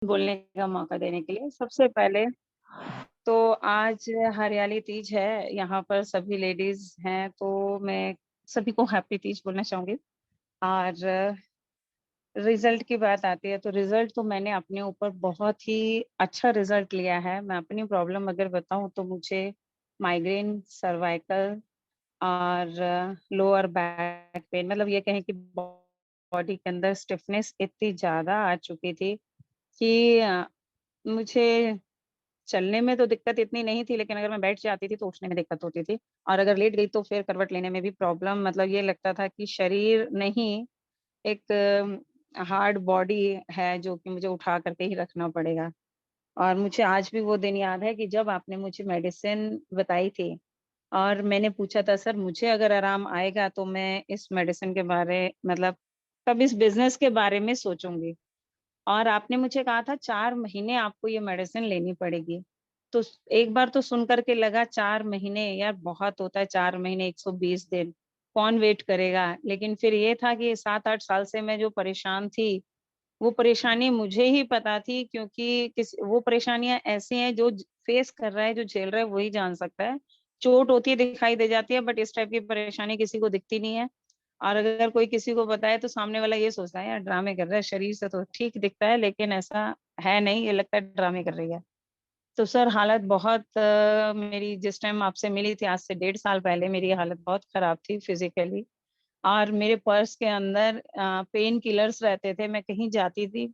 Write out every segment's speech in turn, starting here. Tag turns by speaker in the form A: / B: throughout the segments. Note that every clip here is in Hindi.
A: बोलने का मौका देने के लिए। सबसे पहले तो आज हरियाली तीज है, यहाँ पर सभी लेडीज़ हैं, तो मैं सभी को हैप्पी तीज बोलना चाहूँगी। और रिज़ल्ट की बात आती है, तो रिज़ल्ट तो मैंने अपने ऊपर बहुत ही अच्छा रिज़ल्ट लिया है। मैं अपनी प्रॉब्लम अगर बताऊँ तो मुझे माइग्रेन, सर्वाइकल और लोअर बैक पेन, मतलब ये कहें कि बॉडी के अंदर स्टिफनेस इतनी ज़्यादा आ चुकी थी कि मुझे चलने में तो दिक्कत इतनी नहीं थी, लेकिन अगर मैं बैठ जाती थी तो उठने में दिक्कत होती थी। और अगर लेट गई तो फिर करवट लेने में भी प्रॉब्लम, मतलब ये लगता था कि शरीर नहीं, एक हार्ड बॉडी है जो कि मुझे उठा करके ही रखना पड़ेगा। और मुझे आज भी वो दिन याद है कि जब आपने मुझे मेडिसिन बताई थी और मैंने पूछा था, सर मुझे अगर आराम आएगा तो मैं इस मेडिसिन के बारे, मतलब तब इस बिज़नेस के बारे में सोचूँगी। और आपने मुझे कहा था 4 महीने आपको ये मेडिसिन लेनी पड़ेगी। तो स एक बार तो सुन कर के लगा 4 महीने, यार बहुत होता है 4 महीने, 120 दिन, कौन वेट करेगा? लेकिन फिर ये था कि 7-8 साल से मैं जो परेशान थी, वो परेशानी मुझे ही पता थी, क्योंकि वो परेशानियाँ ऐसी हैं जो फेस कर रहा है, जो झेल रहा है वही जान सकता है। चोट होती है दिखाई दे जाती है, बट इस टाइप की परेशानी किसी को दिखती नहीं है। और अगर कोई किसी को बताए तो सामने वाला ये सोचता है, यार ड्रामे कर रहा है, शरीर से तो ठीक दिखता है लेकिन ऐसा है नहीं, ये लगता है ड्रामे कर रही है। तो सर हालत बहुत मेरी जिस टाइम आपसे मिली थी आज से 1.5 साल पहले, मेरी हालत बहुत खराब थी फिज़िकली। और मेरे पर्स के अंदर पेन किलर्स रहते थे, मैं कहीं जाती थी,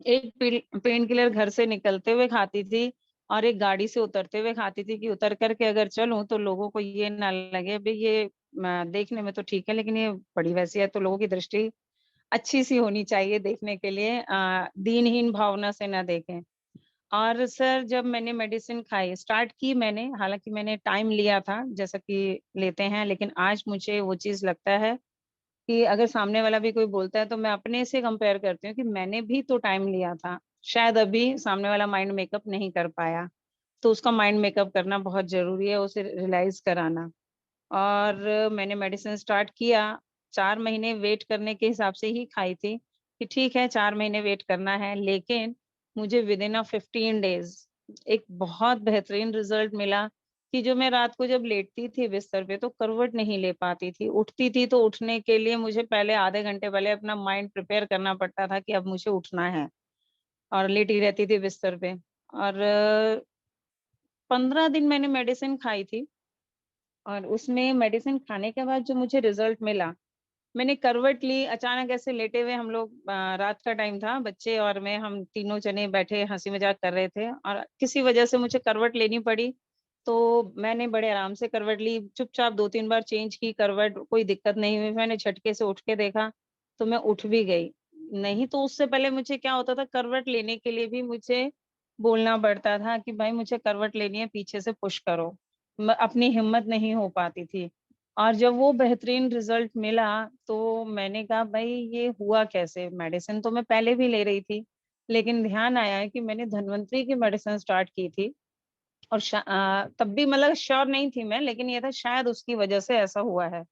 A: एक पेन किलर घर से निकलते हुए खाती थी और एक गाड़ी से उतरते हुए खाती थी, कि उतर कर के अगर चलूँ तो लोगों को ये ना लगे भई ये देखने में तो ठीक है लेकिन ये बड़ी वैसी है, तो लोगों की दृष्टि अच्छी-सी होनी चाहिए देखने के लिए, दीनहीन भावना से ना देखें। और सर जब मैंने मेडिसिन खाई, स्टार्ट की मैंने, हालाँकि मैंने टाइम लिया था जैसा कि लेते हैं, लेकिन आज मुझे वो चीज़ लगता है कि अगर सामने वाला भी कोई बोलता है तो मैं अपने से कंपेयर करती हूँ कि मैंने भी तो टाइम लिया था। शायद अभी सामने वाला माइंड मेकअप नहीं कर पाया, तो उसका माइंड मेकअप करना बहुत ज़रूरी है, उसे रियलाइज़ कराना। और मैंने मेडिसिन स्टार्ट किया, 4 महीने वेट करने के हिसाब से ही खाई थी, कि ठीक है 4 महीने वेट करना है, लेकिन मुझे विदिन 15 डेज़ एक बहुत बेहतरीन रिज़ल्ट मिला, कि जो मैं रात को जब लेटती थी बिस्तर पे तो करवट नहीं ले पाती थी, उठती थी तो उठने के लिए मुझे पहले आधे घंटे पहले अपना माइंड प्रिपेयर करना पड़ता था कि अब मुझे उठना है, और लेटी रहती थी बिस्तर पे। और 15 दिन मैंने मेडिसिन खाई थी, और उसमें मेडिसिन खाने के बाद जो मुझे रिज़ल्ट मिला, मैंने करवट ली, अचानक ऐसे लेटे हुए हम लोग, रात का टाइम था, बच्चे और मैं, हम तीनों जने बैठे हँसी-मज़ाक कर रहे थे और किसी वजह से मुझे करवट लेनी पड़ी। तो मैंने बड़े आराम से करवट ली, चुपचाप 2-3 बार चेंज की करवट, कोई दिक्कत नहीं हुई। मैंने झटके से उठ के देखा, तो मैं उठ भी गई। नहीं तो उससे पहले मुझे क्या होता था, करवट लेने के लिए भी मुझे बोलना पड़ता था कि भाई मुझे करवट लेनी है, पीछे से पुश करो। अपनी हिम्मत नहीं हो पाती थी। और जब वो बेहतरीन रिज़ल्ट मिला, तो मैंने कहा भई ये हुआ कैसे? मेडिसिन तो मैं पहले भी ले रही थी, लेकिन ध्यान आया है कि मैंने धन्वंतरी की मेडिसिन स्टार्ट की थी, और तब भी मतलब श्योर नहीं थी मैं, लेकिन ये था शायद उसकी वज़ह से ऐसा हुआ है।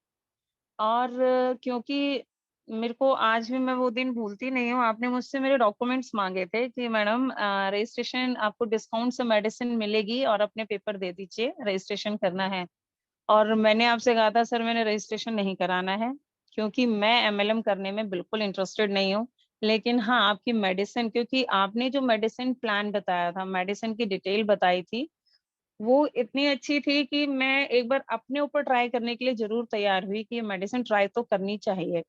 A: और क्योंकि मेरे को आज भी मैं वो दिन भूलती नहीं हूँ, आपने मुझसे मेरे डॉक्यूमेंट्स माँगे थे कि मैडम रजिस्ट्रेशन आपको डिस्काउंट से मेडिसिन मिलेगी और अपने पेपर दे दीजिए, रजिस्ट्रेशन करना है। और मैंने आपसे कहा था सर मैंने रजिस्ट्रेशन नहीं कराना है, क्योंकि मैं एमएलएम करने में बिल्कुल इंटरेस्टेड नहीं हूँ। लेकिन हाँ, आपकी मेडिसिन, क्योंकि आपने जो मेडिसिन प्लान बताया था, मेडिसिन की डिटेल बताई थी, वो इतनी अच्छी थी कि मैं एक बार अपने ऊपर ट्राई करने के लिए ज़रूर तैयार हुई कि ये मेडिसिन ट्राई तो करनी चाहिए।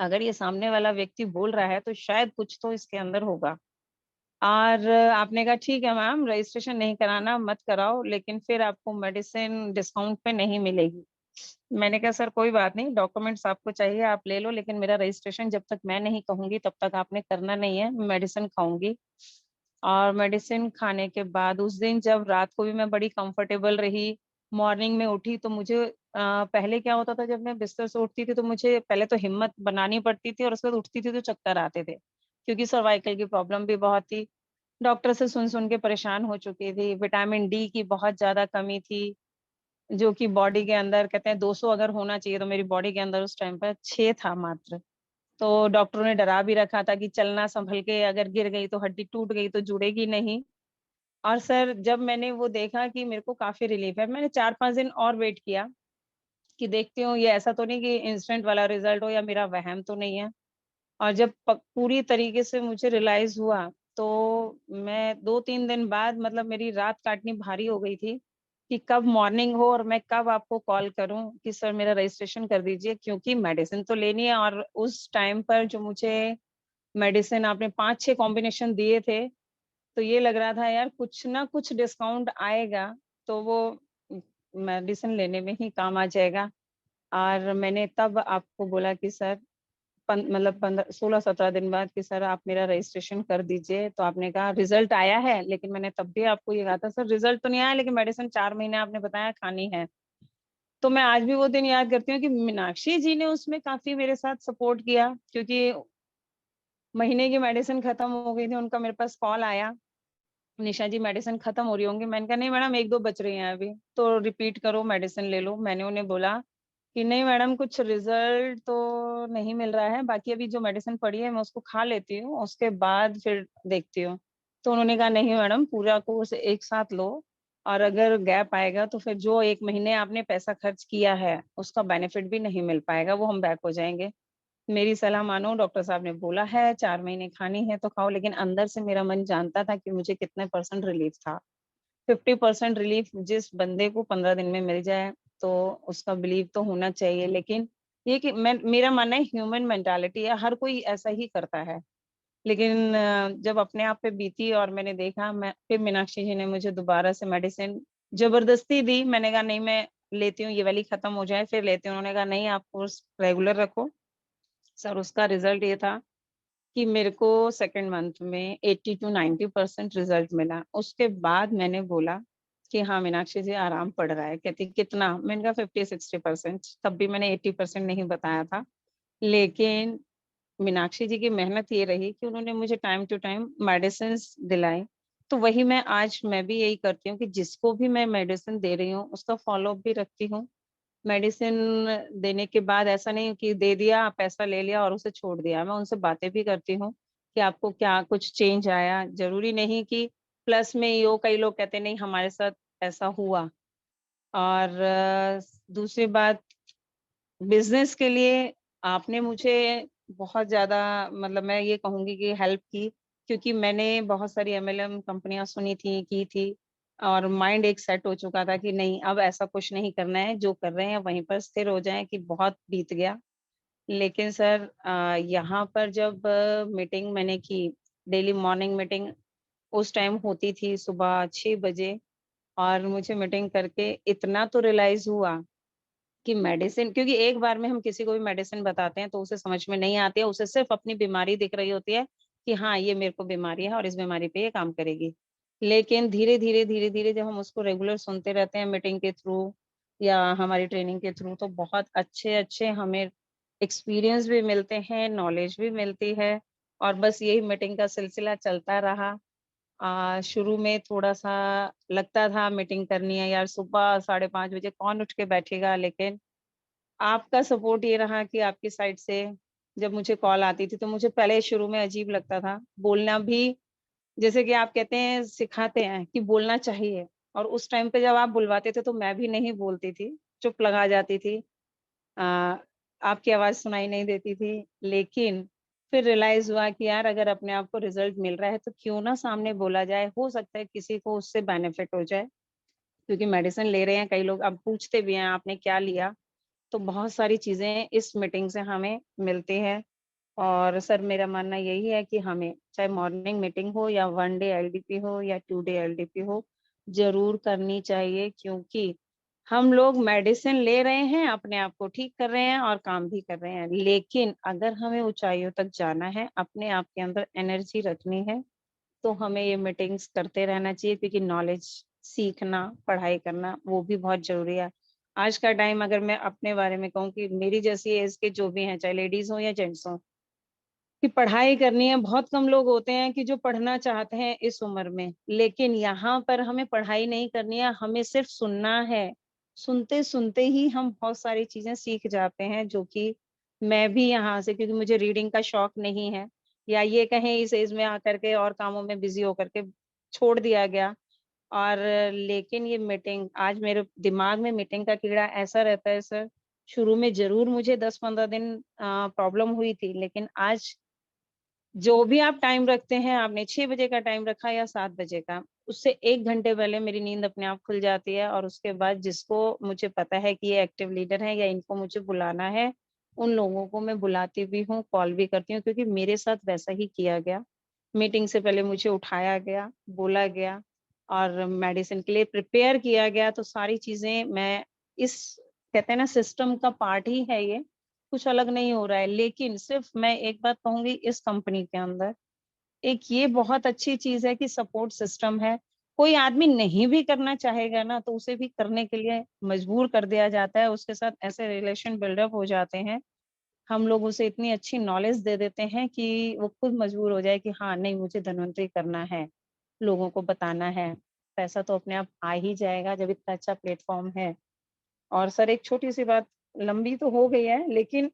A: अगर ये सामने वाला व्यक्ति बोल रहा है तो शायद कुछ तो इसके अंदर होगा। और आपने कहा ठीक है मैम, रजिस्ट्रेशन नहीं कराना मत कराओ, लेकिन फिर आपको मेडिसिन डिस्काउंट पे नहीं मिलेगी। मैंने कहा सर कोई बात नहीं, डॉक्यूमेंट्स आपको चाहिए आप ले लो, लेकिन मेरा रजिस्ट्रेशन जब तक मैं नहीं कहूँगी तब तक आपने करना नहीं है, मैं मेडिसिन खाऊँगी। और मेडिसिन खाने के बाद उस दिन जब रात को भी मैं बड़ी कंफर्टेबल रही, मॉर्निंग में उठी तो मुझे पहले क्या होता था, जब मैं बिस्तर से उठती थी तो मुझे पहले तो हिम्मत बनानी पड़ती थी और उसके बाद उठती थी तो चक्कर आते थे, क्योंकि सर्वाइकल की प्रॉब्लम भी बहुत थी। डॉक्टर से सुन-सुन के परेशान हो चुकी थी, विटामिन डी की बहुत ज़्यादा कमी थी, जो कि बॉडी के अंदर कहते हैं 200 अगर होना चाहिए, तो मेरी बॉडी के अंदर उस टाइम पर 6 था मात्र। तो डॉक्टरों ने डरा भी रखा था कि चलना संभल के, अगर गिर गई तो हड्डी टूट गई तो जुड़ेगी नहीं। और सर जब मैंने वो देखा कि मेरे को काफ़ी रिलीफ़ है, मैंने 4-5 दिन और वेट किया कि देखती हूँ ये ऐसा तो नहीं कि इंस्टेंट वाला रिज़ल्ट हो या मेरा वहम तो नहीं है। और जब पूरी तरीके से मुझे रियलाइज़ हुआ, तो मैं 2-3 दिन बाद मतलब मेरी रात काटनी भारी हो गई थी, कि कब मॉर्निंग हो और मैं कब आपको कॉल करूँ कि सर मेरा रजिस्ट्रेशन कर दीजिए, क्योंकि मेडिसिन तो लेनी है। और उस टाइम पर जो मुझे मेडिसिन आपने 5-6 कॉम्बिनेशन दिए थे, तो ये लग रहा था यार कुछ ना कुछ डिस्काउंट आएगा, तो वो मेडिसिन लेने में ही काम आ जाएगा। और मैंने तब आपको बोला कि सर 15 16-17 दिन बाद कि सर आप मेरा रजिस्ट्रेशन कर दीजिए। तो आपने कहा रिजल्ट आया है, लेकिन मैंने तब भी आपको ये कहा था सर रिजल्ट तो नहीं आया, लेकिन मेडिसिन 4 महीने आपने बताया खानी है। तो मैं आज भी वो दिन याद करती हूँ कि मीनाक्षी जी ने उसमें काफ़ी मेरे साथ सपोर्ट किया, क्योंकि महीने की मेडिसिन खत्म हो गई थी, उनका मेरे पास कॉल आया, निशा जी मेडिसिन खत्म हो रही होंगी। मैंने कहा नहीं मैडम 1-2 बच रही हैं अभी, तो रिपीट करो मेडिसिन ले लो। मैंने उन्हें बोला कि नहीं मैडम कुछ रिजल्ट तो नहीं मिल रहा है, बाकी अभी जो मेडिसिन पड़ी है मैं उसको खा लेती हूँ, उसके बाद फिर देखती हूँ। तो उन्होंने कहा नहीं मैडम पूरा कोर्स एक साथ लो, और अगर गैप आएगा तो फिर जो 1 महीने आपने पैसा खर्च किया है, उसका बेनिफिट भी नहीं मिल पाएगा, वो हम बैक हो जाएँगे। मेरी सलाह मानो, डॉक्टर साहब ने बोला है 4 महीने खानी है तो खाओ, लेकिन अंदर से मेरा मन जानता था कि मुझे कितने परसेंट रिलीफ था। 50% रिलीफ जिस बंदे को 15 दिन में मिल जाए, तो उसका बिलीव तो होना चाहिए। लेकिन ये कि मैं मेरा मानना है ह्यूमन मेंटालिटी है, हर कोई ऐसा ही करता है। लेकिन जब अपने आप पे बीती और मैंने देखा, मैं फिर मीनाक्षी जी ने मुझे दोबारा से मेडिसिन ज़बरदस्ती दी। मैंने कहा नहीं मैं लेती हूँ, ये वाली खत्म हो जाए फिर लेती हूँ। उन्होंने कहा नहीं आप कोर्स रेगुलर रखो। सर उसका रिज़ल्ट ये था कि मेरे को सेकंड मंथ में 80 टू 90% रिज़ल्ट मिला। उसके बाद मैंने बोला कि हाँ, मीनाक्षी जी आराम पड़ रहा है। कहती कितना? मैंने कहा 50-60%। तब भी मैंने 80% नहीं बताया था। लेकिन मीनाक्षी जी की मेहनत ये रही कि उन्होंने मुझे टाइम टू टाइम मेडिसिन्स दिलाई। तो वही मैं भी यही करती हूँ कि जिसको भी मैं मेडिसिन दे रही हूँ, उसका फ़ॉलो अप भी रखती हूँ। मेडिसिन देने के बाद ऐसा नहीं कि दे दिया, पैसा ले लिया और उसे छोड़ दिया। मैं उनसे बातें भी करती हूँ कि आपको क्या कुछ चेंज आया? ज़रूरी नहीं कि प्लस में ही हो, कई लोग कहते हैं नहीं हमारे साथ ऐसा हुआ। और दूसरी बात बिज़नेस के लिए आपने मुझे बहुत ज़्यादा मतलब मैं ये कहूँगी कि हेल्प की, क्योंकि मैंने बहुत सारी एमएलएम कंपनियाँ सुनी थी, की थी, और माइंड एक सेट हो चुका था कि नहीं अब ऐसा कुछ नहीं करना है, जो कर रहे हैं वहीं पर स्थिर हो जाएँ कि बहुत बीत गया। लेकिन सर यहाँ पर जब मीटिंग मैंने की, डेली मॉर्निंग मीटिंग उस टाइम होती थी सुबह 6 बजे, और मुझे मीटिंग करके इतना तो रियलाइज़ हुआ कि मेडिसिन, क्योंकि एक बार में हम किसी को भी मेडिसिन बताते हैं तो उसे समझ में नहीं आती है, उसे सिर्फ़ अपनी बीमारी दिख रही होती है कि हाँ, ये मेरे को बीमारी है और इस बीमारी पे ये काम करेगी। लेकिन धीरे-धीरे, धीरे-धीरे जब हम उसको रेगुलर सुनते रहते हैं मीटिंग के थ्रू या हमारी ट्रेनिंग के थ्रू, तो बहुत अच्छे-अच्छे हमें एक्सपीरियंस भी मिलते हैं, नॉलेज भी मिलती है, और बस यही मीटिंग का सिलसिला चलता रहा। शुरू में थोड़ा-सा लगता था मीटिंग करनी है यार, सुबह 5:30 बजे कौन उठ के बैठेगा, लेकिन आपका सपोर्ट ये रहा कि आपकी साइड से जब मुझे कॉल आती थी, तो मुझे पहले शुरू में अजीब लगता था। बोलना भी जैसे कि आप कहते हैं सिखाते हैं कि बोलना चाहिए, और उस टाइम पे जब आप बुलवाते थे तो मैं भी नहीं बोलती थी, चुप लगा जाती थी। अ, आपकी आवाज़ सुनाई नहीं देती थी। लेकिन फिर रियलाइज़ हुआ कि यार अगर अपने आप को रिज़ल्ट मिल रहा है तो क्यों ना सामने बोला जाए, हो सकता है किसी को उससे बेनिफिट हो जाए। क्योंकि मेडिसिन ले रहे हैं कई लोग, अब पूछते भी हैं आपने क्या लिया? तो बहुत सारी चीज़ें इस मीटिंग से हमें मिलती हैं। और सर मेरा मानना यही है कि हमें चाहे मॉर्निंग मीटिंग हो या 1 डे एलडीपी हो या 2 डे एलडीपी हो, ज़रूर करनी चाहिए, क्योंकि हम लोग मेडिसिन ले रहे हैं, अपने आप को ठीक कर रहे हैं और काम भी कर रहे हैं। लेकिन अगर हमें ऊँचाइयों तक जाना है, अपने आप के अंदर एनर्जी रखनी है, तो हमें ये मीटिंग्स करते रहना चाहिए, क्योंकि नॉलेज सीखना, पढ़ाई करना वो भी बहुत ज़रूरी है। आज का टाइम अगर मैं अपने बारे में कहूँ कि मेरी जैसी एज के जो भी हैं, चाहे लेडीज़ हों या जेंट्स हों, कि पढ़ाई करनी है, बहुत कम लोग होते हैं कि जो पढ़ना चाहते हैं इस उम्र में। लेकिन यहाँ पर हमें पढ़ाई नहीं करनी है, हमें सिर्फ़ सुनना है। सुनते-सुनते ही हम बहुत सारी चीज़ें सीख जाते हैं, जो कि मैं भी यहाँ से, क्योंकि मुझे रीडिंग का शौक नहीं है, या ये कहें इस एज में आकर के और कामों में बिज़ी होकर के छोड़ दिया गया। और लेकिन ये मीटिंग आज मेरे दिमाग में मीटिंग का कीड़ा ऐसा रहता है सर, शुरू में ज़रूर मुझे 10-15 दिन प्रॉब्लम हुई थी, लेकिन आज जो भी आप टाइम रखते हैं, आपने 6 बजे का टाइम रखा या 7 बजे का, उससे 1 घंटे पहले मेरी नींद अपने आप खुल जाती है, और उसके बाद जिसको मुझे पता है कि ये एक्टिव लीडर हैं या इनको मुझे बुलाना है, उन लोगों को मैं बुलाती भी हूँ, कॉल भी करती हूँ, क्योंकि मेरे साथ वैसा ही किया गया। मीटिंग से पहले मुझे उठाया गया, बोला गया और मेडिसिन के लिए प्रिपेयर किया गया, तो सारी चीज़ें मैं इस कहते हैं ना सिस्टम का पार्ट ही है ये, कुछ अलग नहीं हो रहा है। लेकिन सिर्फ़ मैं एक बात कहूँगी, इस कंपनी के अंदर एक ये बहुत अच्छी चीज़ है कि सपोर्ट सिस्टम है। कोई आदमी नहीं भी करना चाहेगा ना, तो उसे भी करने के लिए मजबूर कर दिया जाता है। उसके साथ ऐसे रिलेशन बिल्डअप हो जाते हैं, हम लोग उसे इतनी अच्छी नॉलेज दे देते हैं कि वो खुद मजबूर हो जाए कि हाँ, नहीं मुझे धन्वंतरी करना है, लोगों को बताना है। पैसा तो अपने आप आ ही जाएगा जब इतना अच्छा प्लेटफ़ॉर्म है। और सर एक छोटी-सी बात, लंबी तो हो गई है, लेकिन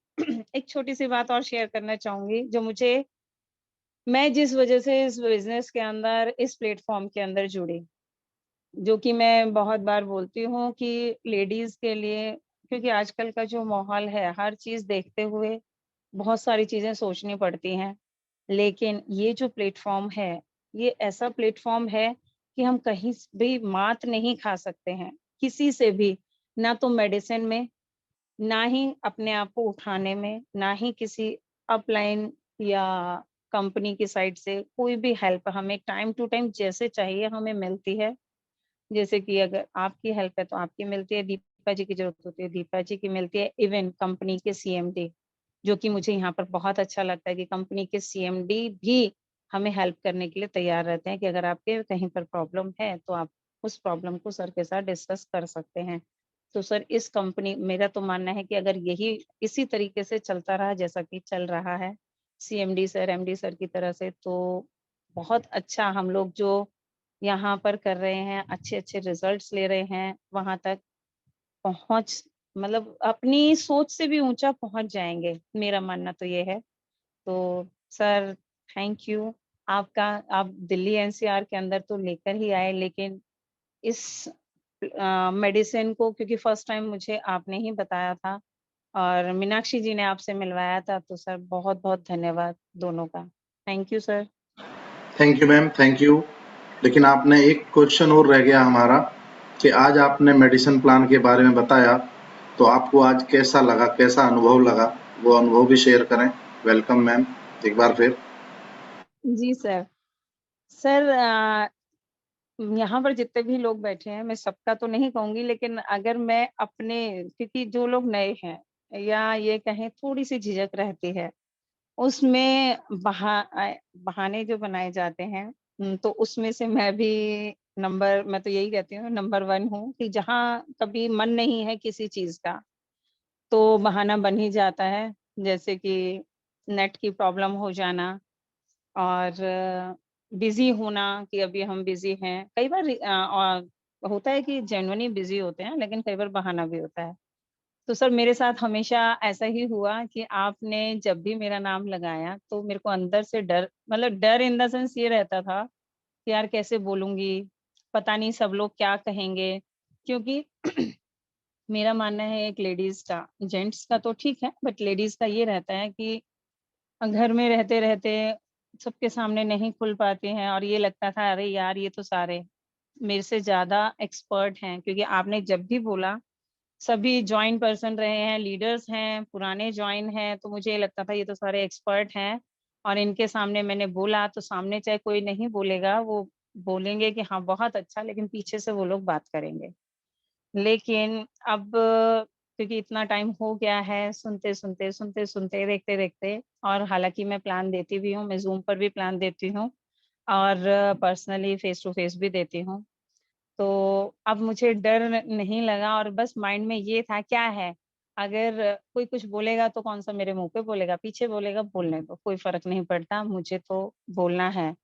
A: एक छोटी-सी बात और शेयर करना चाहूँगी, जो मुझे मैं जिस वज़ह से इस बिज़नेस के अंदर, इस प्लेटफ़ॉर्म के अंदर जुड़ी, जो कि मैं बहुत बार बोलती हूँ कि लेडीज़ के लिए, क्योंकि आजकल का जो माहौल है, हर चीज़ देखते हुए बहुत सारी चीज़ें सोचनी पड़ती हैं। लेकिन ये जो प्लेटफ़ॉर्म है, ये ऐसा प्लेटफ़ॉर्म है कि हम कहीं स भी मात नहीं खा सकते हैं, किसी से भी, ना तो मेडिसिन में, ना ही अपने आप को उठाने में, ना ही किसी अपलाइन या कंपनी की साइड से कोई भी हेल्प हमें टाइम टू टाइम जैसे चाहिए हमें मिलती है। जैसे कि अगर आपकी हेल्प है तो आपकी मिलती है, दीपा जी की ज़रूरत होती है, दीपा जी की मिलती है, इवन कंपनी के सीएमडी, जो कि मुझे यहाँ पर बहुत अच्छा लगता है कि कंपनी के सीएमडी भी हमें हेल्प करने के लिए तैयार रहते हैं कि अगर आपके कहीं पर प्रॉब्लम है, तो आप उस प्रॉब्लम को सर के साथ डिस्कस कर सकते हैं। तो सर इस कंपनी, मेरा तो मानना है कि अगर यही इसी तरीके से चलता रहा जैसा कि चल रहा है, सीएमडी सर, एमडी सर की तरह से, तो बहुत अच्छा हम लोग जो यहाँ पर कर रहे हैं, अच्छे-अच्छे रिज़ल्ट्स ले रहे हैं, वहाँ तक पहुँच, मतलब अपनी सोच से भी ऊँचा पहुँच जाएँगे, मेरा मानना तो ये है। तो सर थैंक यू। आपका आप दिल्ली एनसीआर के अंदर तो लेकर ही आए, लेकिन इस मेडिसिन को, क्योंकि फर्स्ट टाइम मुझे आपने ही बताया था और मीनाक्षी जी ने आपसे मिलवाया था, तो सर बहुत-बहुत धन्यवाद दोनों का। Thank you sir.
B: Thank you ma'am, thank you. लेकिन आपने एक क्वेश्चन और रह गया हमारा कि आज आपने मेडिसिन प्लान के बारे में बताया, तो आपको आज कैसा लगा, कैसा अनुभव लगा? वो अनुभव भी शेयर करें। वेलकम मैम, एक बार फिर।
A: जी सर। सर यहाँ पर जितने भी लोग बैठे हैं, मैं सबका तो नहीं कहूँगी, लेकिन अगर मैं अपने, क्योंकि जो लोग नए हैं या ये कहें थोड़ी-सी झिझक रहती है, उसमें बहाने जो बनाए जाते हैं, तो उसमें से मैं भी मैं तो यही कहती हूँ नंबर 1 हूँ कि जहाँ कभी मन नहीं है किसी चीज़ का, तो बहाना बन ही जाता है। जैसे कि नेट की प्रॉब्लम हो जाना और बिज़ी होना कि अभी हम बिज़ी हैं। कई बार होता है कि जेन्युइनली बिज़ी होते हैं, लेकिन कई बार बहाना भी होता है। तो सर मेरे साथ हमेशा ऐसा ही हुआ कि आपने जब भी मेरा नाम लगाया, तो मेरे को अंदर से डर, मतलब डर इन द सेंस ये रहता था कि यार कैसे बोलूँगी? पता नहीं सब लोग क्या कहेंगे? क्योंकि मेरा मानना है एक लेडीज़ का, जेंट्स का तो ठीक है, बट लेडीज़ का ये रहता है कि घर में रहते-रहते सबके सामने नहीं खुल पाती हैं, और ये लगता था अरे यार ये तो सारे मेरे से ज़्यादा एक्सपर्ट हैं, क्योंकि आपने जब भी बोला सभी जॉइन पर्सन रहे हैं, लीडर्स हैं, पुराने जॉइन हैं, तो मुझे ये लगता था ये तो सारे एक्सपर्ट हैं, और इनके सामने मैंने बोला तो सामने चाहे कोई नहीं बोलेगा, वो बोलेंगे कि हाँ बहुत अच्छा, लेकिन पीछे से वो लोग बात करेंगे। लेकिन अब क्योंकि इतना टाइम हो गया है, सुनते-सुनते, सुनते-सुनते, देखते-देखते, और हालाँकि मैं प्लान देती भी हूँ, मैं ज़ूम पर भी प्लान देती हूँ और पर्सनली फेस टू फेस भी देती हूँ। तो अब मुझे डर नहीं लगा, और बस माइंड में ये था क्या है, अगर कोई कुछ बोलेगा तो कौन-सा मेरे मुँह पे बोलेगा, पीछे बोलेगा, बोलने दो, कोई फ़र्क नहीं पड़ता, मुझे तो बोलना है।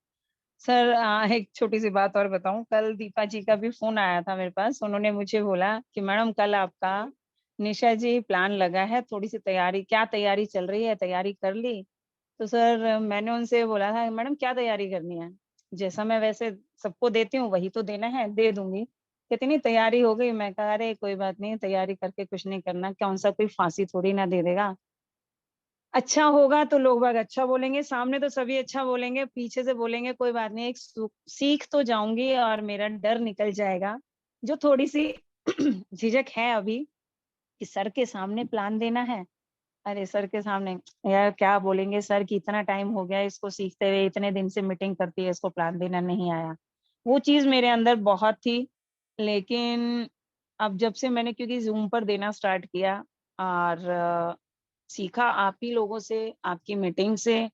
A: सर एक छोटी-सी बात और बताऊँ, कल दीपा जी का भी फ़ोन आया था मेरे पास, उन्होंने मुझे बोला कि मैडम कल आपका निशा जी प्लान लगा है, थोड़ी-सी तैयारी क्या तैयारी चल रही है, तैयारी कर ली? तो सर मैंने उनसे बोला था, मैडम क्या तैयारी करनी है? जैसा मैं वैसे सबको देती हूँ, वही तो देना है, दे दूँगी। कहती नहीं तैयारी हो गई, मैं कहा अरे कोई बात नहीं, तैयारी करके कुछ नहीं करना, कौन-सा कोई फांसी थोड़ी ना दे देगा। अच्छा होगा तो लोग बाग अच्छा बोलेंगे, सामने तो सभी अच्छा बोलेंगे, पीछे से बोलेंगे कोई बात नहीं, एक सीख तो जाऊँगी और मेरा डर निकल जाएगा। जो थोड़ी-सी झिझक है अभी कि सर के सामने प्लान देना है। अरे सर के सामने यार क्या बोलेंगे सर कि इतना टाइम हो गया इसको सीखते हुए, इतने दिन से मीटिंग करती है, इसको प्लान देना नहीं आया। वो चीज़ मेरे अंदर बहुत थी, लेकिन अब जब से मैंने क्योंकि ज़ूम पर देना स्टार्ट किया और सीखा आप ही लोगों से, आपकी मीटिंग से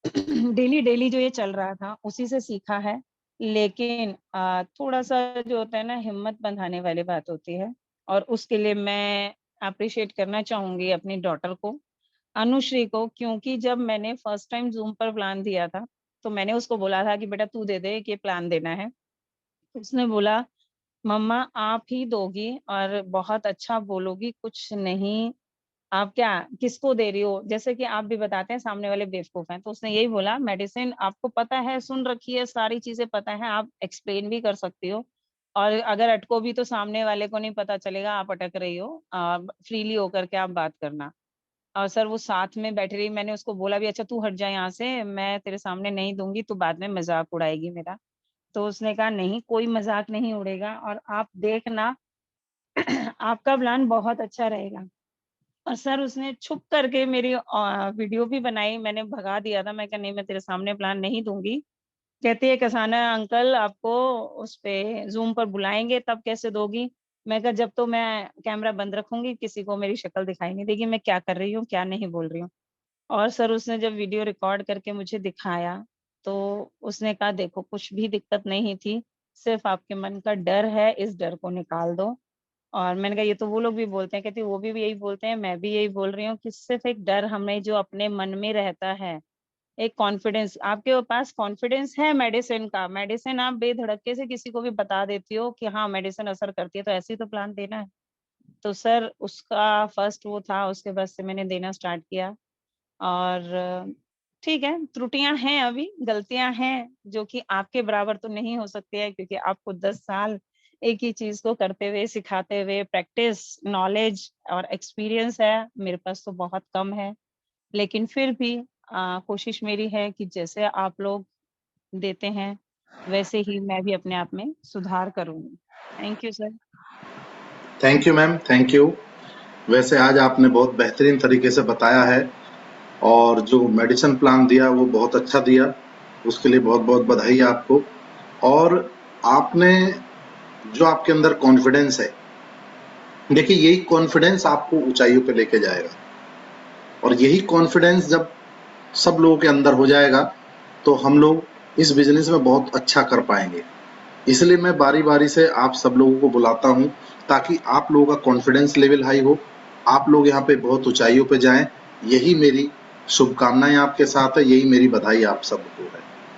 A: डेली जो ये चल रहा था, उसी से सीखा है। लेकिन थोड़ा-सा जो होता है ना हिम्मत बँधाने वाली बात होती है और उसके लिए मैं एप्रिशिएट करना चाहूँगी अपनी डॉटर को, अनुश्री को क्योंकि जब मैंने फर्स्ट टाइम ज़ूम पर प्लान दिया था, तो मैंने उसको बोला था कि बेटा तू दे दे कि प्लान देना है। उसने बोला मम्मा आप ही दोगी और बहुत अच्छा बोलोगी, कुछ नहीं आप क्या किसको दे रही हो? जैसे कि आप भी बताते हैं सामने वाले बेवकूफ़ हैं, तो उसने यही बोला मेडिसिन आपको पता है, सुन रखी है, सारी चीज़ें पता है, आप एक्सप्लेन भी कर सकती हो और अगर अटको भी तो सामने वाले को नहीं पता चलेगा आप अटक रही हो। फ्रीली होकर के आप बात करना। और सर वो साथ में बैठी रही, मैंने उसको बोला भी अच्छा तू हट जा यहाँ से, मैं तेरे सामने नहीं दूँगी, तू बाद में मज़ाक उड़ाएगी मेरा। तो उसने कहा नहीं कोई मज़ाक नहीं उड़ेगा और आप देखना आपका प्लान बहुत अच्छा रहेगा। और सर उसने छुप करके मेरी वीडियो भी बनाई, मैंने भगा दिया था, मैं कहा नहीं मैं तेरे सामने प्लान नहीं दूँगी। कहती है कसाना अंकल आपको उस पे ज़ूम पर बुलाएँगे तब कैसे दोगी? मैं कहा जब तो मैं कैमरा बंद रखूँगी, किसी को मेरी शक्ल दिखाई नहीं देगी, मैं क्या कर रही हूँ, क्या नहीं बोल रही हूँ। और सर उसने जब वीडियो रिकॉर्ड करके मुझे दिखाया, तो उसने कहा देखो कुछ भी दिक्कत नहीं थी, सिर्फ़ आपके मन का डर है, इस डर को निकाल दो। और मैंने कहा ये तो वो लोग भी बोलते हैं, कहती वो भी यही बोलते हैं, मैं भी यही बोल रही हूँ कि सिर्फ़ एक डर हमें जो अपने मन में रहता है, एक कॉन्फिडेंस आपके पास कॉन्फिडेंस है मेडिसिन का, मेडिसिन आप बेधड़क से किसी को भी बता देती हो कि हाँ, मेडिसिन असर करती है, तो ऐसे ही तो प्लान देना है। तो सर उसका फर्स्ट वो था, उसके बाद से मैंने देना स्टार्ट किया और ठीक है, त्रुटियाँ हैं अभी, गलतियाँ हैं, जो कि आपके बराबर तो नहीं हो सकती है क्योंकि आपको 10 साल एक ही चीज़ को करते हुए, सिखाते हुए प्रैक्टिस, नॉलेज और एक्सपीरियंस है, मेरे पास तो बहुत कम है। लेकिन फिर भी कोशिश मेरी है कि जैसे आप लोग देते हैं, वैसे ही मैं भी अपने आप में सुधार करूँगी। Thank you sir.
B: Thank you ma'am, thank you. वैसे आज आपने बहुत बेहतरीन तरीके से बताया है और जो मेडिसिन प्लान दिया वो बहुत अच्छा दिया, उसके लिए बहुत-बहुत बधाई आपको। और आपने जो आपके अंदर कॉन्फिडेंस है, देखिए यही कॉन्फिडेंस आपको ऊँचाइयों पे लेके जाएगा और यही कॉन्फिडेंस जब सब लोगों के अंदर हो जाएगा, तो हम लोग इस बिज़नेस में बहुत अच्छा कर पाएँगे। इसलिए मैं बारी-बारी से आप सब लोगों को बुलाता हूँ, ताकि आप लोगों का कॉन्फिडेंस लेवल हाई हो, आप लोग यहाँ पे बहुत ऊँचाइयों पे जाएँ, यही मेरी शुभकामनाएँ आपके साथ है, यही मेरी बधाई आप सबको है।